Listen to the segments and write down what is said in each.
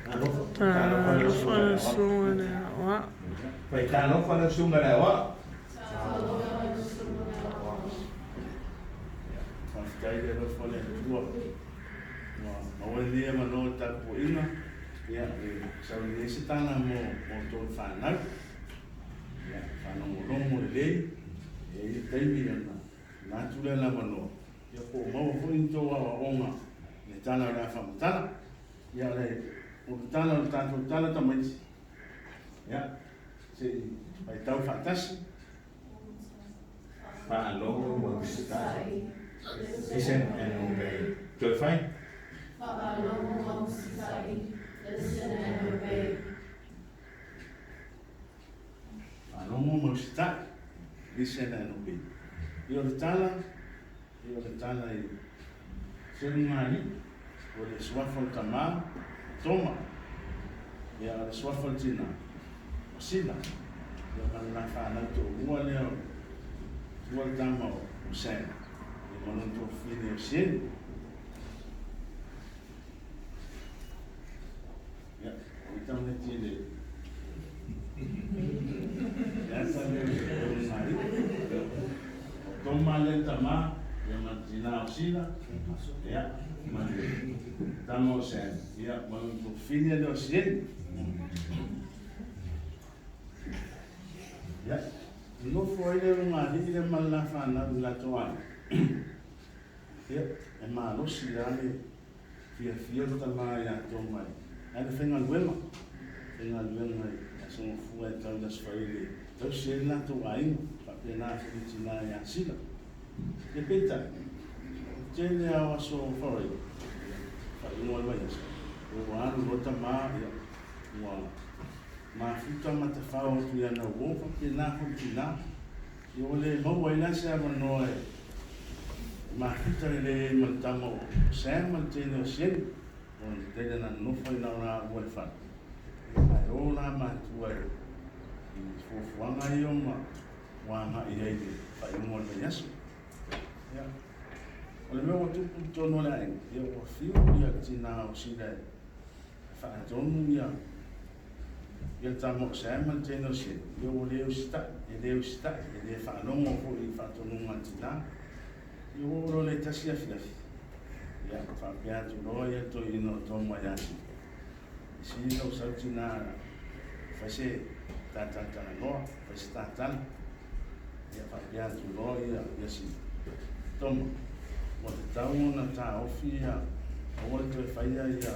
Tala fana sunga wa. Pai talo fana sunga le wa. Kai de los fole tua. Ma wele ma no ta po ina. Ya, sa ni se tana mo to fana. Ya, fana mo longo le. E tai mi na tula la mano. Ya ko mo fo into wa onga. Ne tana la fa tana. Ya le o tana tanto tana tamaiti. Ya. Se ai tau fantastic. Pa longo mo visitare. Listen and obey. Joy Listen and obey. Anomo mosita. Listen and obey. Io tala I serumani o le swafol tama toma. Ya le swafol tina. Sina. Ya mana fa na to ua leo. Ua tama o sen. Non to fine sin. Ya, então ne tile. Ya sabe o mari. Toma lenta ma, ya mantina osina. Ya, mari. Tamo sen. Ya, non to fine do sin. Ya, no foi le mari le mala fana la toana. Ya, e malo si dale fia tama ya toma. Ele fenga luema. Fenga luema e so fu e tau das faile. Tau se na tu ai, pa pena fitina ya sila. E peta. Tene a so foi. Fa no alwa ya. O anu rota ma ya. Ma futa mata fa o tu ya na wo fa pena fitina. Yo le mo wa ina se ava no e. Ma fita le maltamo sem malteno sien on tele na no foi na ora o fa ai ora ma tu ai fo fuanga io ma ia fa mo le yaso ya o le meu tu tono la io o fio ia tina o sida fa tonu ia tamo sem malteno sien io le sta e le fa no mo fo i fa tonu matina io le tasia fiafi ya fa pianto loia to ino toma ya si no saltina fase tata no fase tata ya fa pianto loia ya si toma mo tau na ta ofia o to faia ya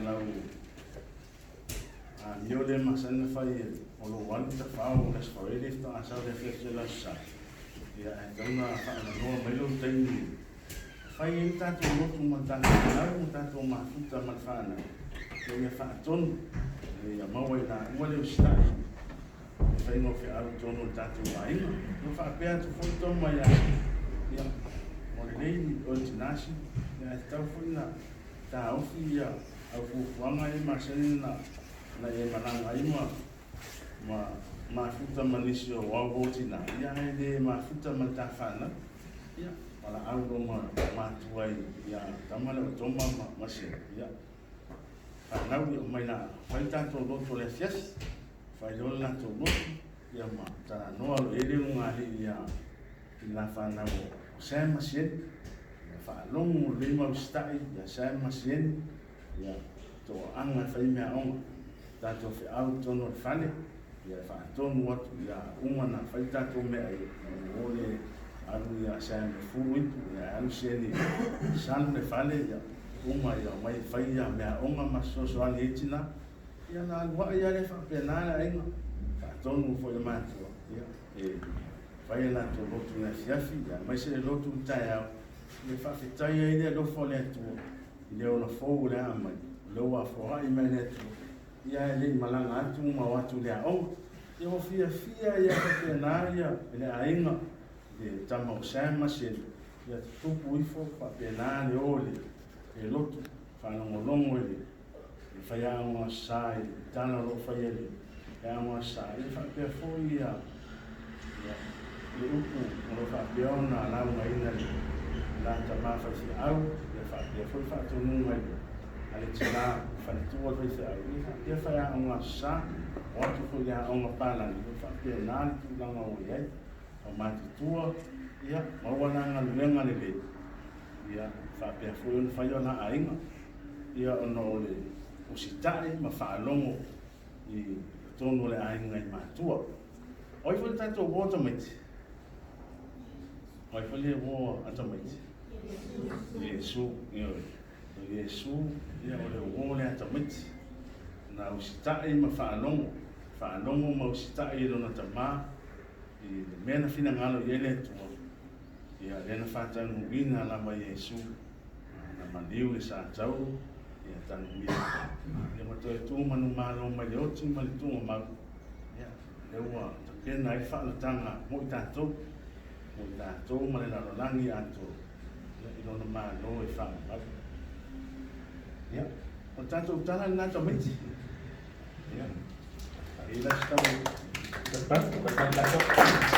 lau a mio le masana fai o lo wanta fa o las faile sta sa de festival sa ya então na no melo tem fai tanto moto montana não tanto uma fruta malfana que ia fa ton ya mau ina o está fai no fe alto tono tanto mai no fa perto foi toma ya o lei ordinasi ya está foi na ta ofia au fuanga e masena na e mananga ima ma futa manisio wa votina ya ele ma futa matafana ya wala aulo ma tuai ya tamala toma masia ya na u mai na fai tanto loto le fias fai lola to loto ya ma ta no ele un ali ya la fana o sai masia ya fa longo le ma stai ya sai masia ya to anga fai me on tanto fe auto no fale ya fa ton what ya umana faita to me ai ole alu ya sam fuit ya alu seli san me fale ya uma ya mai faia me onga maso so ali tina ya na wa ya le fa penala ai fa ton fo le mato ya e faia na to lotu na fiafi ya mai se lotu taia le fa fitaia ide do fo le to ile ona fo le ama lo wa fo ai me le to ya le malanga atu ma watu le au io fia ya penaria ele ainga de tamo sama se ya tupu ifo pa penale ole e lotu fa no longo ele e fa ya uma sai tana lo fa ele ya uma sai fa pe foi ya le upu lo fa peona la uma ina la tama fa si au ya fa pe foi fa to no mai ale tala fale tua le fa ia fa ia nga sa o tu ko ia nga pala ni fa pe na tu la nga o ia o ma tua ia ma wana nga lenga le le ia fa pe fu un fa yo na ainga ia ono le o sitai ma fa longo i tonu le ainga i ma tua oi fu tanto water mate oi fu le wo atomate Yesu Yesu ia o le wo le atomate na o sitai ma fa longo ma o sitai lo na tama i le mena fina ngalo i ele tu ia le na fa tanu wina la ma Yesu na maniu le sa tau ia tanu wina ia ma to tu manu malo ma le oti ma le tu ma ia le wa ke na i fa la tanga mo i tatou ma le na langi atu ia i lona ma lo i fa ia o tatou tala na tamaiti ia ai la sta Tepat, tepat